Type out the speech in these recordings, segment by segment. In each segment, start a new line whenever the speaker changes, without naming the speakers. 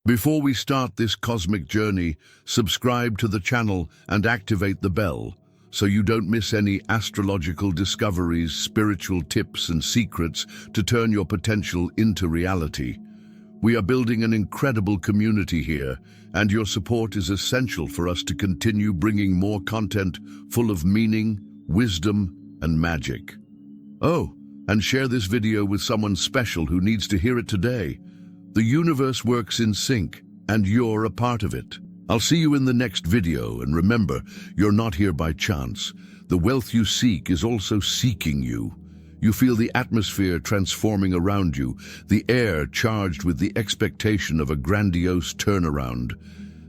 Before we start this cosmic journey, subscribe to the channel and activate the bell so you don't miss any astrological discoveries, spiritual tips and secrets to turn your potential into reality. We are building an incredible community here, and your support is essential for us to continue bringing more content full of meaning, wisdom, and magic. Oh, and share this video with someone special who needs to hear it today. The universe works in sync, and you're a part of it. I'll see you in the next video, and remember, you're not here by chance. The wealth you seek is also seeking you. You feel the atmosphere transforming around you, the air charged with the expectation of a grandiose turnaround.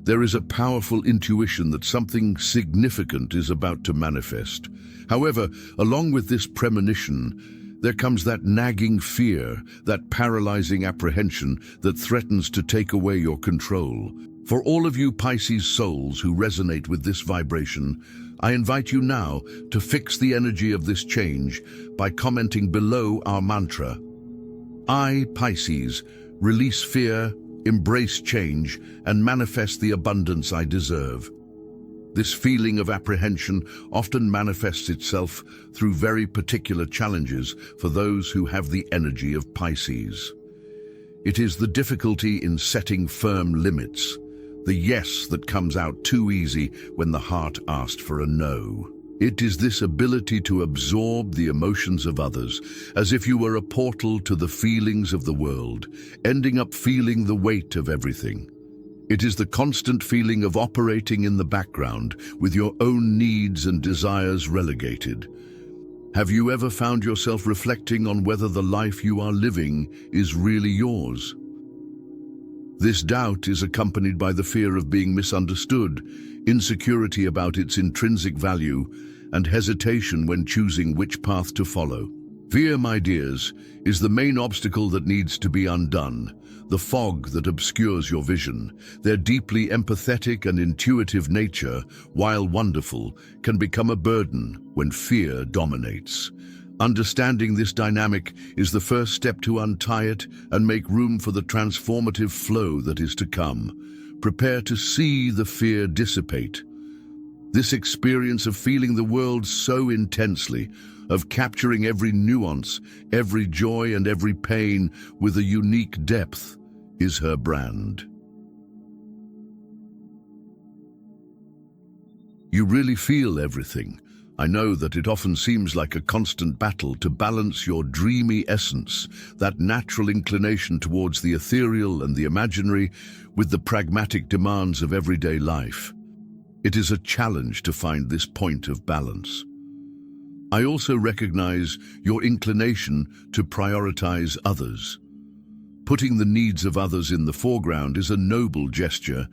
There is a powerful intuition that something significant is about to manifest. However, along with this premonition, there comes that nagging fear, that paralyzing apprehension that threatens to take away your control. For all of you Pisces souls who resonate with this vibration, I invite you now to fix the energy of this change by commenting below our mantra. I, Pisces, release fear, embrace change, and manifest the abundance I deserve. This feeling of apprehension often manifests itself through very particular challenges for those who have the energy of Pisces. It is the difficulty in setting firm limits, the yes that comes out too easy when the heart asked for a no. It is this ability to absorb the emotions of others, as if you were a portal to the feelings of the world, ending up feeling the weight of everything. It is the constant feeling of operating in the background with your own needs and desires relegated. Have you ever found yourself reflecting on whether the life you are living is really yours? This doubt is accompanied by the fear of being misunderstood, insecurity about its intrinsic value, and hesitation when choosing which path to follow. Fear, my dears, is the main obstacle that needs to be undone, the fog that obscures your vision. Their deeply empathetic and intuitive nature, while wonderful, can become a burden when fear dominates. Understanding this dynamic is the first step to untie it and make room for the transformative flow that is to come. Prepare to see the fear dissipate. This experience of feeling the world so intensely, of capturing every nuance, every joy and every pain with a unique depth, is her brand. You really feel everything. I know that it often seems like a constant battle to balance your dreamy essence, that natural inclination towards the ethereal and the imaginary, with the pragmatic demands of everyday life. It is a challenge to find this point of balance. I also recognize your inclination to prioritize others. Putting the needs of others in the foreground is a noble gesture,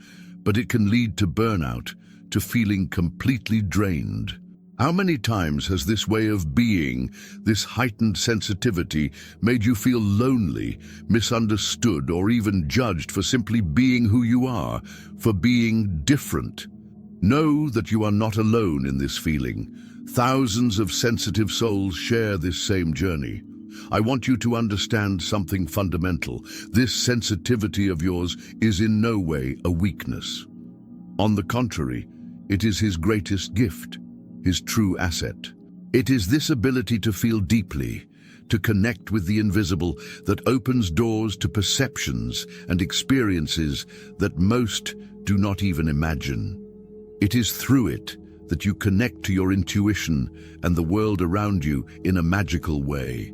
but it can lead to burnout, to feeling completely drained. How many times has this way of being, this heightened sensitivity, made you feel lonely, misunderstood, or even judged for simply being who you are, for being different? Know that you are not alone in this feeling. Thousands of sensitive souls share this same journey. I want you to understand something fundamental. This sensitivity of yours is in no way a weakness. On the contrary, it is his greatest gift, his true asset. It is this ability to feel deeply, to connect with the invisible, that opens doors to perceptions and experiences that most do not even imagine. It is through it that you connect to your intuition and the world around you in a magical way.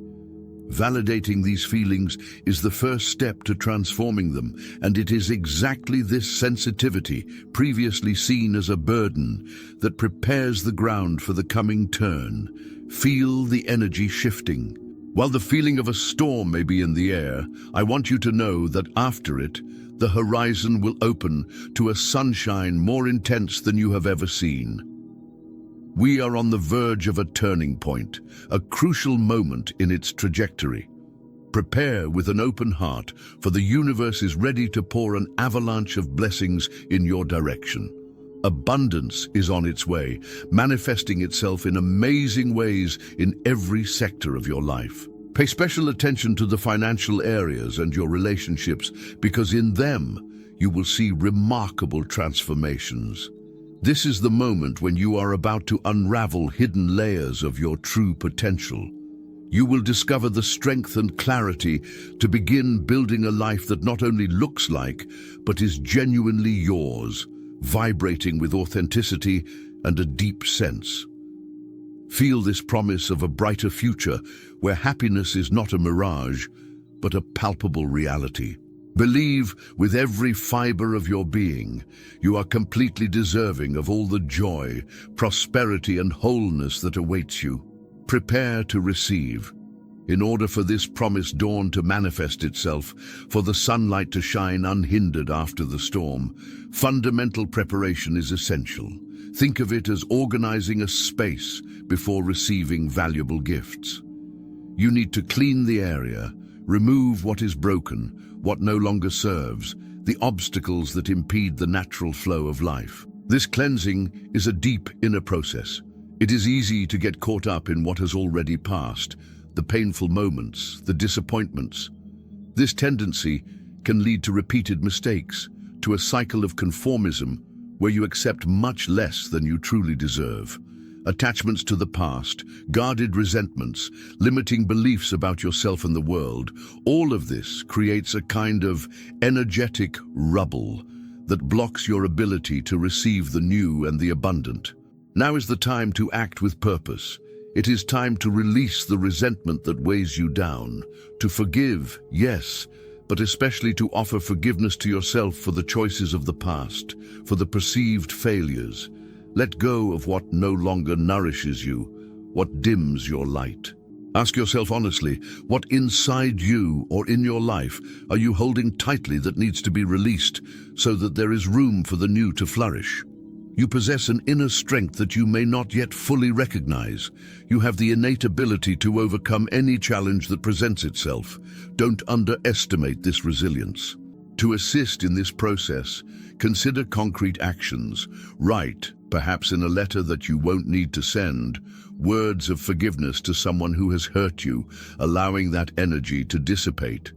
Validating these feelings is the first step to transforming them, and it is exactly this sensitivity, previously seen as a burden, that prepares the ground for the coming turn. Feel the energy shifting. While the feeling of a storm may be in the air, I want you to know that after it, the horizon will open to a sunshine more intense than you have ever seen. We are on the verge of a turning point, a crucial moment in its trajectory. Prepare with an open heart, for the universe is ready to pour an avalanche of blessings in your direction. Abundance is on its way, manifesting itself in amazing ways in every sector of your life. Pay special attention to the financial areas and your relationships, because in them, you will see remarkable transformations. This is the moment when you are about to unravel hidden layers of your true potential. You will discover the strength and clarity to begin building a life that not only looks like, but is genuinely yours, vibrating with authenticity and a deep sense. Feel this promise of a brighter future where happiness is not a mirage, but a palpable reality. Believe with every fiber of your being, you are completely deserving of all the joy, prosperity, and wholeness that awaits you. Prepare to receive. In order for this promised dawn to manifest itself, for the sunlight to shine unhindered after the storm, fundamental preparation is essential. Think of it as organizing a space before receiving valuable gifts. You need to clean the area, remove what is broken, what no longer serves, the obstacles that impede the natural flow of life. This cleansing is a deep inner process. It is easy to get caught up in what has already passed, the painful moments, the disappointments. This tendency can lead to repeated mistakes, to a cycle of conformism where you accept much less than you truly deserve. Attachments to the past, guarded resentments, limiting beliefs about yourself and the world, all of this creates a kind of energetic rubble that blocks your ability to receive the new and the abundant. Now is the time to act with purpose. It is time to release the resentment that weighs you down, to forgive, yes, but especially to offer forgiveness to yourself for the choices of the past, for the perceived failures. Let go of what no longer nourishes you, what dims your light. Ask yourself honestly, what inside you or in your life are you holding tightly that needs to be released so that there is room for the new to flourish? You possess an inner strength that you may not yet fully recognize. You have the innate ability to overcome any challenge that presents itself. Don't underestimate this resilience. To assist in this process, consider concrete actions. Write, perhaps in a letter that you won't need to send, words of forgiveness to someone who has hurt you, allowing that energy to dissipate.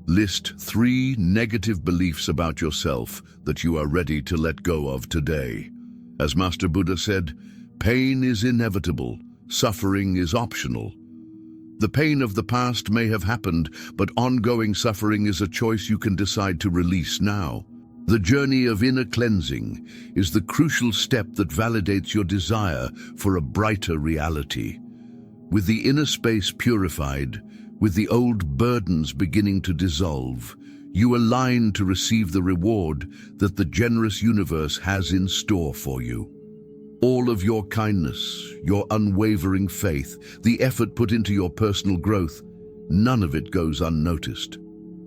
List 3 negative beliefs about yourself that you are ready to let go of today. As Master Buddha said, pain is inevitable, suffering is optional. The pain of the past may have happened, but ongoing suffering is a choice you can decide to release now. The journey of inner cleansing is the crucial step that validates your desire for a brighter reality. With the inner space purified, with the old burdens beginning to dissolve, you align to receive the reward that the generous universe has in store for you. All of your kindness, your unwavering faith, the effort put into your personal growth, none of it goes unnoticed.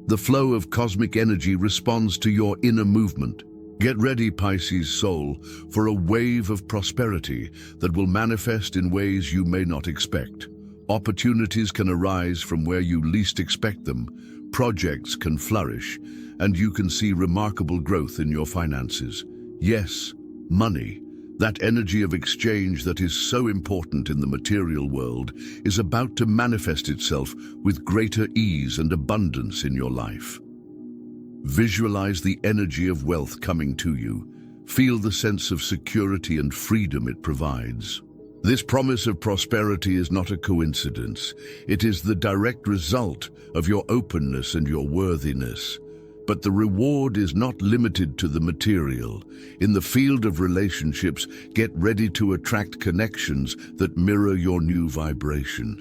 The flow of cosmic energy responds to your inner movement. Get ready, Pisces soul, for a wave of prosperity that will manifest in ways you may not expect. Opportunities can arise from where you least expect them, projects can flourish, and you can see remarkable growth in your finances. Yes, money, that energy of exchange that is so important in the material world, is about to manifest itself with greater ease and abundance in your life. Visualize the energy of wealth coming to you. Feel the sense of security and freedom it provides. This promise of prosperity is not a coincidence. It is the direct result of your openness and your worthiness. But the reward is not limited to the material. In the field of relationships, get ready to attract connections that mirror your new vibration.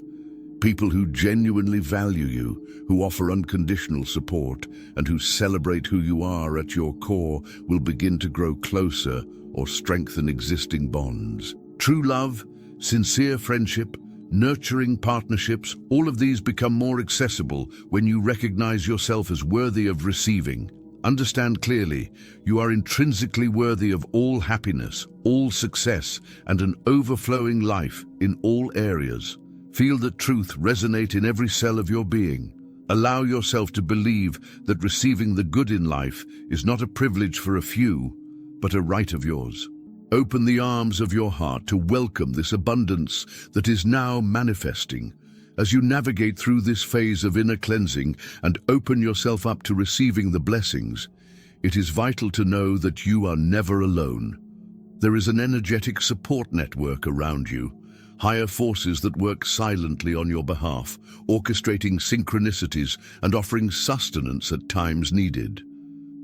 People who genuinely value you, who offer unconditional support, and who celebrate who you are at your core will begin to grow closer or strengthen existing bonds. True love, sincere friendship, nurturing partnerships, all of these become more accessible when you recognize yourself as worthy of receiving. Understand clearly, you are intrinsically worthy of all happiness, all success, and an overflowing life in all areas. Feel that truth resonate in every cell of your being. Allow yourself to believe that receiving the good in life is not a privilege for a few, but a right of yours. Open the arms of your heart to welcome this abundance that is now manifesting. As you navigate through this phase of inner cleansing and open yourself up to receiving the blessings, it is vital to know that you are never alone. There is an energetic support network around you, higher forces that work silently on your behalf, orchestrating synchronicities and offering sustenance at times needed.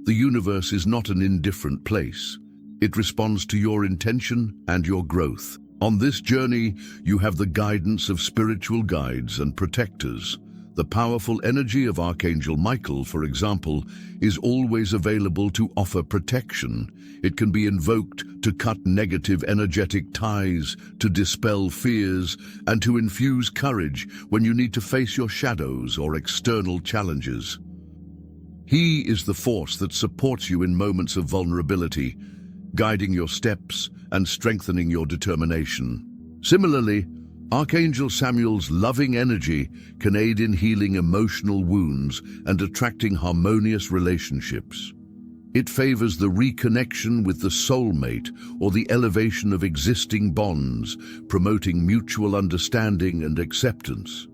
The universe is not an indifferent place. It responds to your intention and your growth. On this journey, you have the guidance of spiritual guides and protectors. The powerful energy of Archangel Michael, for example, is always available to offer protection. It can be invoked to cut negative energetic ties, to dispel fears, and to infuse courage when you need to face your shadows or external challenges. He is the force that supports you in moments of vulnerability, guiding your steps and strengthening your determination. Similarly, Archangel Samuel's loving energy can aid in healing emotional wounds and attracting harmonious relationships. It favors the reconnection with the soulmate or the elevation of existing bonds, promoting mutual understanding and acceptance.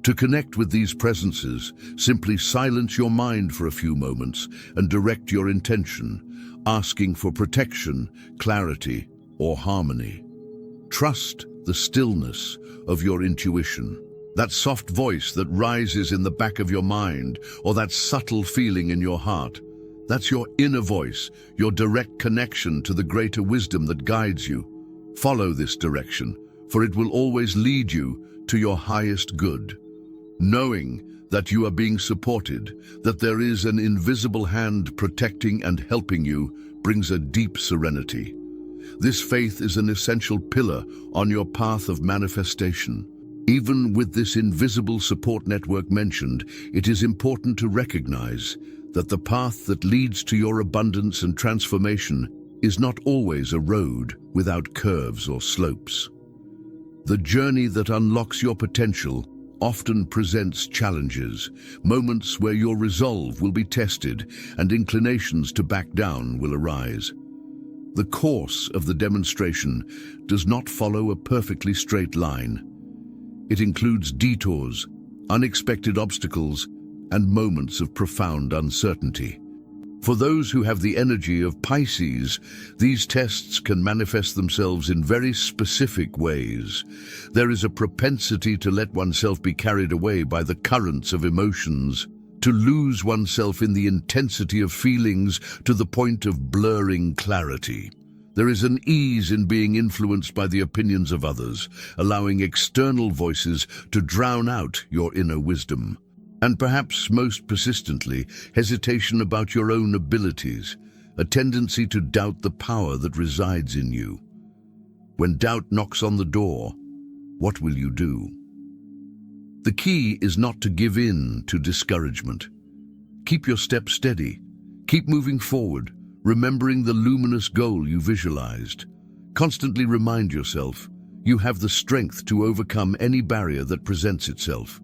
To connect with these presences, simply silence your mind for a few moments and direct your intention, asking for protection, clarity, or harmony. Trust the stillness of your intuition, that soft voice that rises in the back of your mind, or that subtle feeling in your heart. That's your inner voice, your direct connection to the greater wisdom that guides you. Follow this direction, for it will always lead you to your highest good. Knowing that you are being supported, that there is an invisible hand protecting and helping you, brings a deep serenity. This faith is an essential pillar on your path of manifestation. Even with this invisible support network mentioned, it is important to recognize that the path that leads to your abundance and transformation is not always a road without curves or slopes. The journey that unlocks your potential often presents challenges, moments where your resolve will be tested and inclinations to back down will arise. The course of the demonstration does not follow a perfectly straight line. It includes detours, unexpected obstacles, and moments of profound uncertainty. For those who have the energy of Pisces, these tests can manifest themselves in very specific ways. There is a propensity to let oneself be carried away by the currents of emotions, to lose oneself in the intensity of feelings to the point of blurring clarity. There is an ease in being influenced by the opinions of others, allowing external voices to drown out your inner wisdom. And perhaps most persistently, hesitation about your own abilities, a tendency to doubt the power that resides in you. When doubt knocks on the door, what will you do? The key is not to give in to discouragement. Keep your steps steady. Keep moving forward, remembering the luminous goal you visualized. Constantly remind yourself, you have the strength to overcome any barrier that presents itself.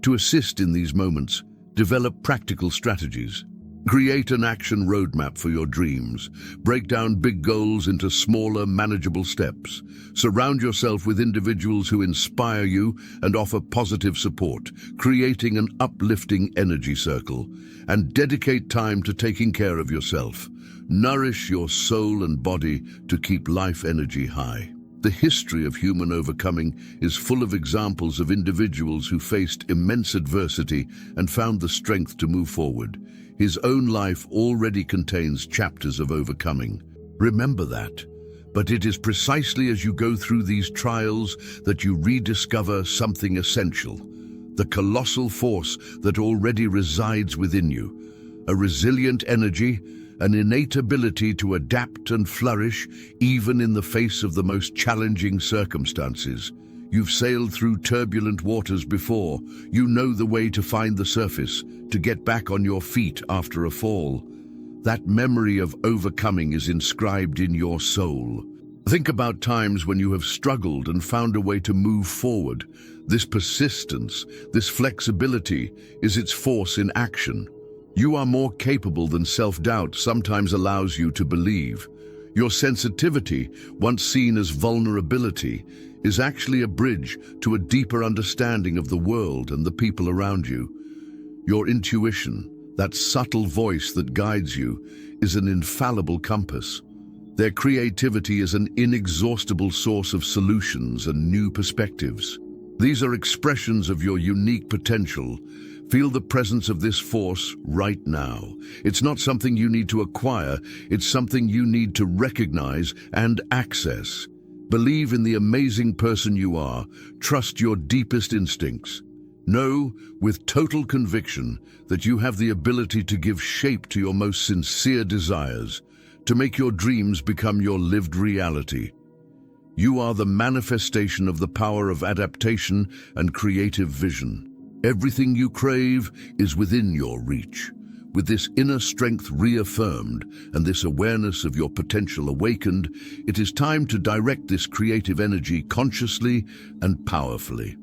To assist in these moments, develop practical strategies. Create an action roadmap for your dreams. Break down big goals into smaller, manageable steps. Surround yourself with individuals who inspire you and offer positive support, creating an uplifting energy circle. And dedicate time to taking care of yourself. Nourish your soul and body to keep life energy high. The history of human overcoming is full of examples of individuals who faced immense adversity and found the strength to move forward. His own life already contains chapters of overcoming. Remember that. But it is precisely as you go through these trials that you rediscover something essential, the colossal force that already resides within you, a resilient energy, an innate ability to adapt and flourish even in the face of the most challenging circumstances. You've sailed through turbulent waters before. You know the way to find the surface, to get back on your feet after a fall. That memory of overcoming is inscribed in your soul. Think about times when you have struggled and found a way to move forward. This persistence, this flexibility, is its force in action. You are more capable than self-doubt sometimes allows you to believe. Your sensitivity, once seen as vulnerability, is actually a bridge to a deeper understanding of the world and the people around you. Your intuition, that subtle voice that guides you, is an infallible compass. Their creativity is an inexhaustible source of solutions and new perspectives. These are expressions of your unique potential. Feel the presence of this force right now. It's not something you need to acquire, it's something you need to recognize and access. Believe in the amazing person you are. Trust your deepest instincts. Know with total conviction that you have the ability to give shape to your most sincere desires, to make your dreams become your lived reality. You are the manifestation of the power of adaptation and creative vision. Everything you crave is within your reach. With this inner strength reaffirmed and this awareness of your potential awakened, it is time to direct this creative energy consciously and powerfully.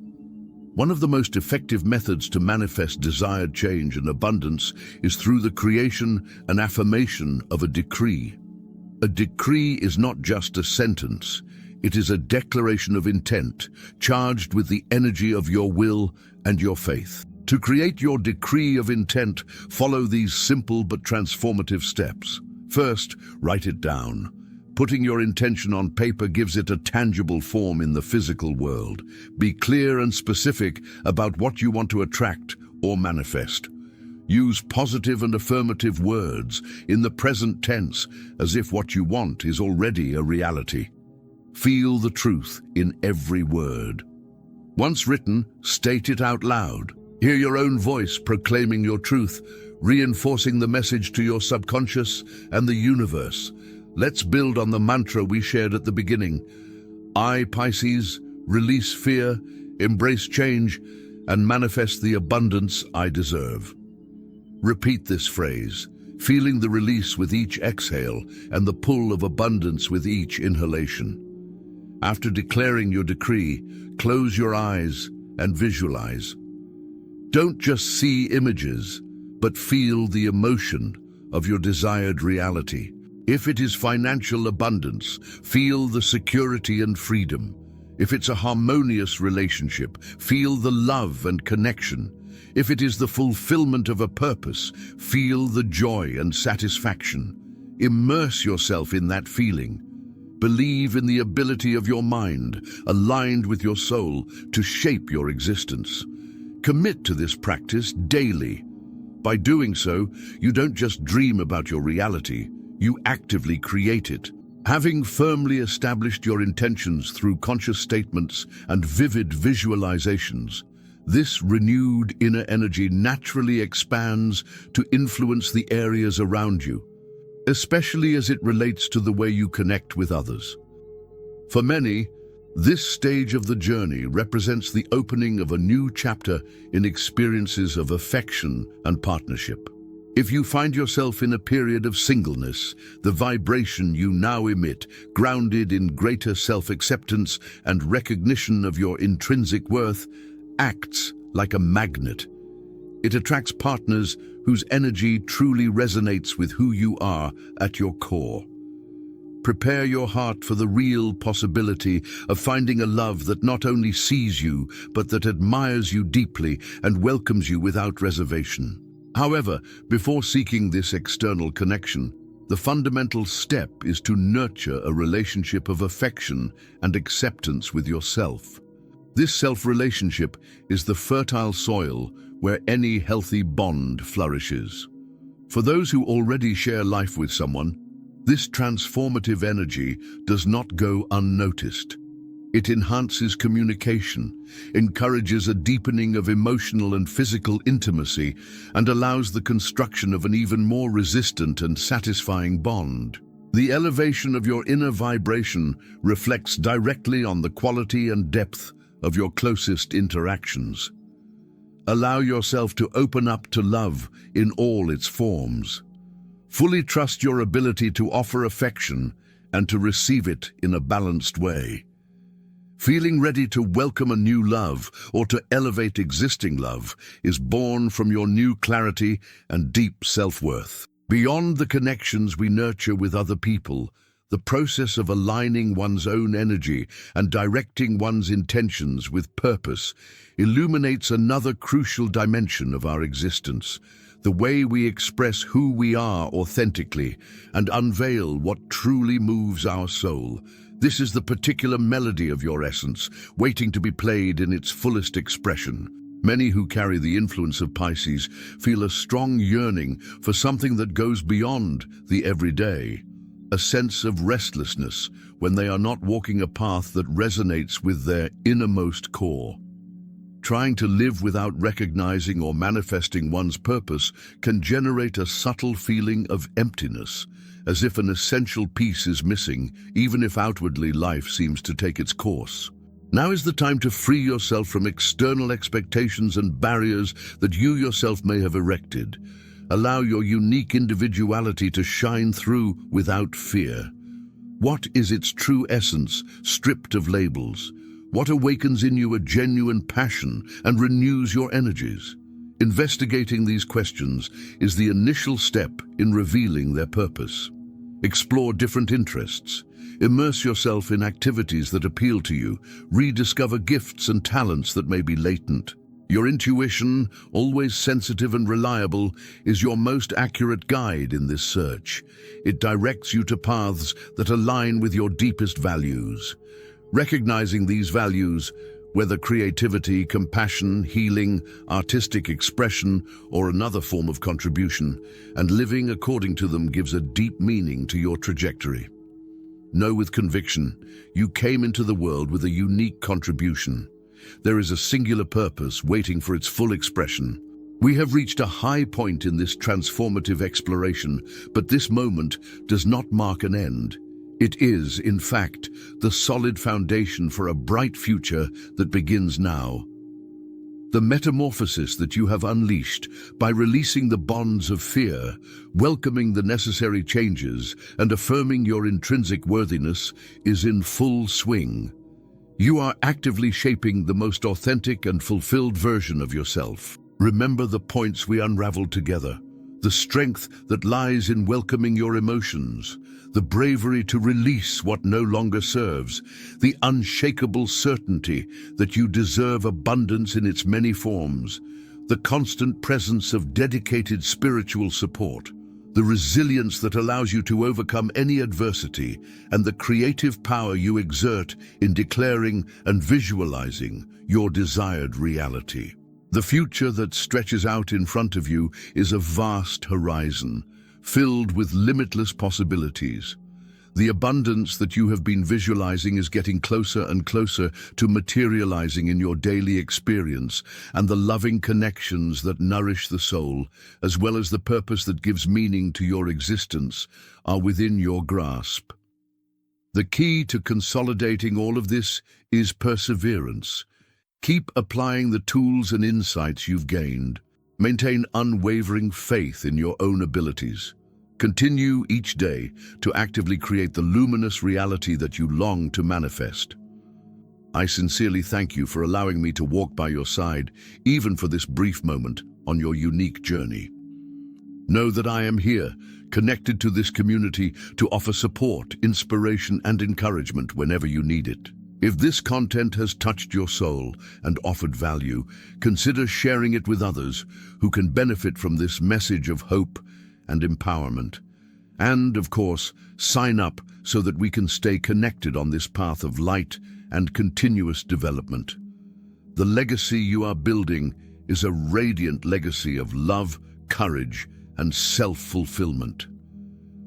One of the most effective methods to manifest desired change and abundance is through the creation and affirmation of a decree. A decree is not just a sentence. It is a declaration of intent, charged with the energy of your will and your faith. To create your decree of intent, follow these simple but transformative steps. First, write it down. Putting your intention on paper gives it a tangible form in the physical world. Be clear and specific about what you want to attract or manifest. Use positive and affirmative words in the present tense, as if what you want is already a reality. Feel the truth in every word. Once written, state it out loud. Hear your own voice proclaiming your truth, reinforcing the message to your subconscious and the universe. Let's build on the mantra we shared at the beginning. I, Pisces, release fear, embrace change, and manifest the abundance I deserve. Repeat this phrase, feeling the release with each exhale and the pull of abundance with each inhalation. After declaring your decree, close your eyes and visualize. Don't just see images, but feel the emotion of your desired reality. If it is financial abundance, feel the security and freedom. If it's a harmonious relationship, feel the love and connection. If it is the fulfillment of a purpose, feel the joy and satisfaction. Immerse yourself in that feeling. Believe in the ability of your mind, aligned with your soul, to shape your existence. Commit to this practice daily. By doing so, you don't just dream about your reality, you actively create it. Having firmly established your intentions through conscious statements and vivid visualizations, this renewed inner energy naturally expands to influence the areas around you, especially as it relates to the way you connect with others. For many, this stage of the journey represents the opening of a new chapter in experiences of affection and partnership. If you find yourself in a period of singleness, the vibration you now emit, grounded in greater self-acceptance and recognition of your intrinsic worth, acts like a magnet. It attracts partners whose energy truly resonates with who you are at your core. Prepare your heart for the real possibility of finding a love that not only sees you, but that admires you deeply and welcomes you without reservation. However, before seeking this external connection, the fundamental step is to nurture a relationship of affection and acceptance with yourself. This self-relationship is the fertile soil where any healthy bond flourishes. For those who already share life with someone, this transformative energy does not go unnoticed. It enhances communication, encourages a deepening of emotional and physical intimacy, and allows the construction of an even more resistant and satisfying bond. The elevation of your inner vibration reflects directly on the quality and depth of your closest interactions. Allow yourself to open up to love in all its forms. Fully trust your ability to offer affection and to receive it in a balanced way. Feeling ready to welcome a new love or to elevate existing love is born from your new clarity and deep self-worth. Beyond the connections we nurture with other people, the process of aligning one's own energy and directing one's intentions with purpose illuminates another crucial dimension of our existence: the way we express who we are authentically and unveil what truly moves our soul. This is the particular melody of your essence, waiting to be played in its fullest expression. Many who carry the influence of Pisces feel a strong yearning for something that goes beyond the everyday, a sense of restlessness when they are not walking a path that resonates with their innermost core. Trying to live without recognizing or manifesting one's purpose can generate a subtle feeling of emptiness, as if an essential piece is missing, even if outwardly life seems to take its course. Now is the time to free yourself from external expectations and barriers that you yourself may have erected. Allow your unique individuality to shine through without fear. What is its true essence, stripped of labels? What awakens in you a genuine passion and renews your energies? Investigating these questions is the initial step in revealing their purpose. Explore different interests. Immerse yourself in activities that appeal to you. Rediscover gifts and talents that may be latent. Your intuition, always sensitive and reliable, is your most accurate guide in this search. It directs you to paths that align with your deepest values. Recognizing these values, whether creativity, compassion, healing, artistic expression, or another form of contribution, and living according to them gives a deep meaning to your trajectory. Know with conviction, you came into the world with a unique contribution. There is a singular purpose waiting for its full expression. We have reached a high point in this transformative exploration, but this moment does not mark an end. It is, in fact, the solid foundation for a bright future that begins now. The metamorphosis that you have unleashed by releasing the bonds of fear, welcoming the necessary changes, and affirming your intrinsic worthiness is in full swing. You are actively shaping the most authentic and fulfilled version of yourself. Remember the points we unraveled together. The strength that lies in welcoming your emotions, the bravery to release what no longer serves, the unshakable certainty that you deserve abundance in its many forms, the constant presence of dedicated spiritual support, the resilience that allows you to overcome any adversity, and the creative power you exert in declaring and visualizing your desired reality. The future that stretches out in front of you is a vast horizon, filled with limitless possibilities. The abundance that you have been visualizing is getting closer and closer to materializing in your daily experience, and the loving connections that nourish the soul, as well as the purpose that gives meaning to your existence, are within your grasp. The key to consolidating all of this is perseverance. Keep applying the tools and insights you've gained. Maintain unwavering faith in your own abilities. Continue each day to actively create the luminous reality that you long to manifest. I sincerely thank you for allowing me to walk by your side, even for this brief moment on your unique journey. Know that I am here, connected to this community to offer support, inspiration, and encouragement whenever you need it. If this content has touched your soul and offered value, consider sharing it with others who can benefit from this message of hope and empowerment. And, of course, sign up so that we can stay connected on this path of light and continuous development. The legacy you are building is a radiant legacy of love, courage, and self-fulfillment.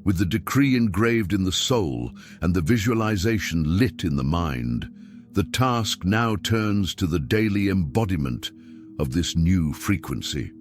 With the decree engraved in the soul and the visualization lit in the mind, the task now turns to the daily embodiment of this new frequency.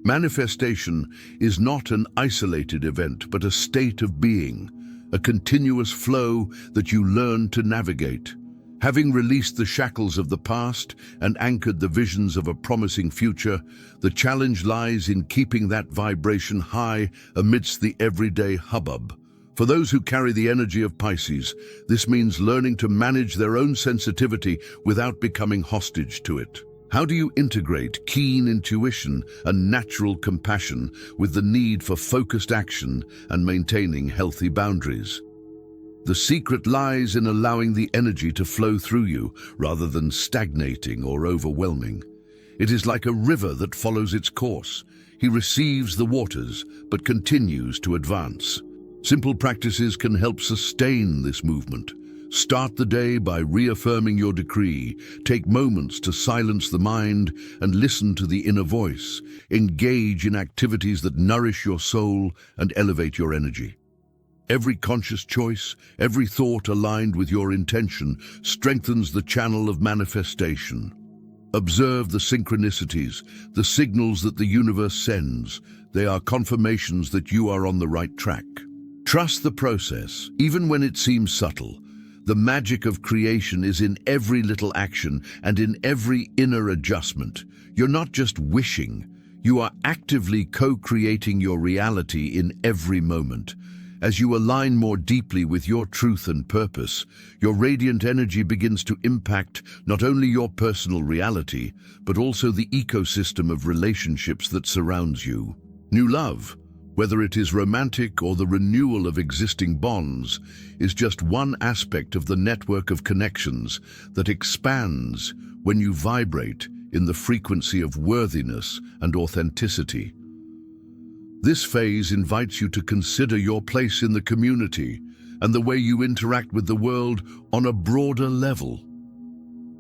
Manifestation is not an isolated event, but a state of being, a continuous flow that you learn to navigate. Having released the shackles of the past and anchored the visions of a promising future, the challenge lies in keeping that vibration high amidst the everyday hubbub. For those who carry the energy of Pisces, this means learning to manage their own sensitivity without becoming hostage to it. How do you integrate keen intuition and natural compassion with the need for focused action and maintaining healthy boundaries? The secret lies in allowing the energy to flow through you rather than stagnating or overwhelming. It is like a river that follows its course, He receives the waters, but continues to advance. Simple practices can help sustain this movement. Start the day by reaffirming your decree. Take moments to silence the mind and listen to the inner voice. Engage in activities that nourish your soul and elevate your energy. Every conscious choice, every thought aligned with your intention strengthens the channel of manifestation. Observe the synchronicities, the signals that the universe sends. They are confirmations that you are on the right track. Trust the process, even when it seems subtle. The magic of creation is in every little action and in every inner adjustment. You're not just wishing, you are actively co-creating your reality in every moment. As you align more deeply with your truth and purpose, your radiant energy begins to impact not only your personal reality, but also the ecosystem of relationships that surrounds you. New love, whether it is romantic or the renewal of existing bonds, is just one aspect of the network of connections that expands when you vibrate in the frequency of worthiness and authenticity. This phase invites you to consider your place in the community and the way you interact with the world on a broader level.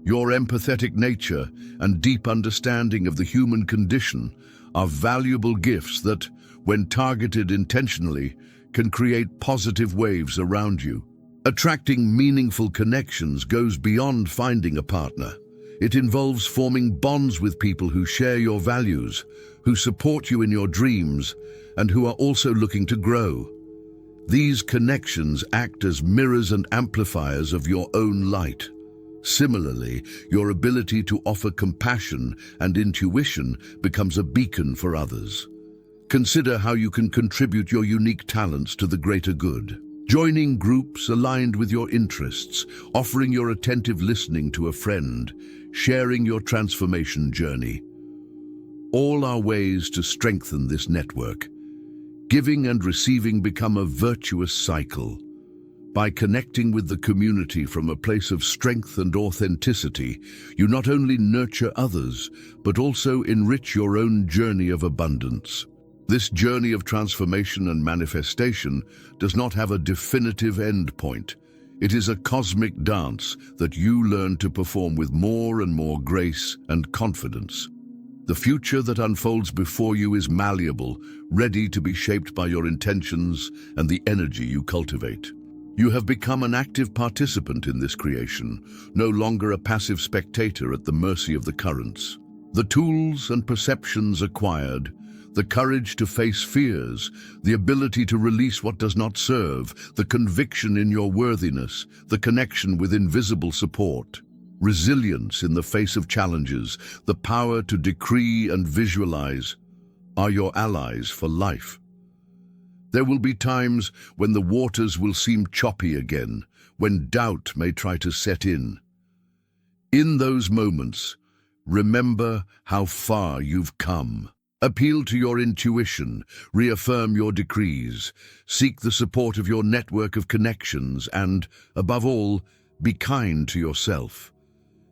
Your empathetic nature and deep understanding of the human condition are valuable gifts that, when targeted intentionally, can create positive waves around you. Attracting meaningful connections goes beyond finding a partner. It involves forming bonds with people who share your values, who support you in your dreams, and who are also looking to grow. These connections act as mirrors and amplifiers of your own light. Similarly, your ability to offer compassion and intuition becomes a beacon for others. Consider how you can contribute your unique talents to the greater good. Joining groups aligned with your interests, offering your attentive listening to a friend, sharing your transformation journey. All are ways to strengthen this network. Giving and receiving become a virtuous cycle. By connecting with the community from a place of strength and authenticity, you not only nurture others, but also enrich your own journey of abundance. This journey of transformation and manifestation does not have a definitive end point. It is a cosmic dance that you learn to perform with more and more grace and confidence. The future that unfolds before you is malleable, ready to be shaped by your intentions and the energy you cultivate. You have become an active participant in this creation, no longer a passive spectator at the mercy of the currents. The tools and perceptions acquired, the courage to face fears, the ability to release what does not serve, the conviction in your worthiness, the connection with invisible support, resilience in the face of challenges, the power to decree and visualize, are your allies for life. There will be times when the waters will seem choppy again, when doubt may try to set in. In those moments, remember how far you've come. Appeal to your intuition, reaffirm your decrees, seek the support of your network of connections, and, above all, be kind to yourself.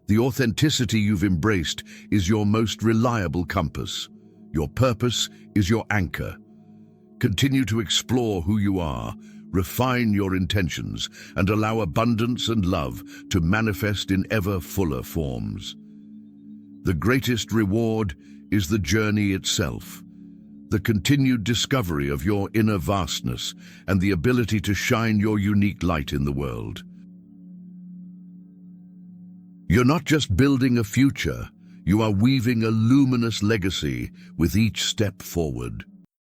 The authenticity you've embraced is your most reliable compass. Your purpose is your anchor. Continue to explore who you are, refine your intentions, and allow abundance and love to manifest in ever fuller forms. The greatest reward is the journey itself, the continued discovery of your inner vastness and the ability to shine your unique light in the world. You're not just building a future, you are weaving a luminous legacy with each step forward.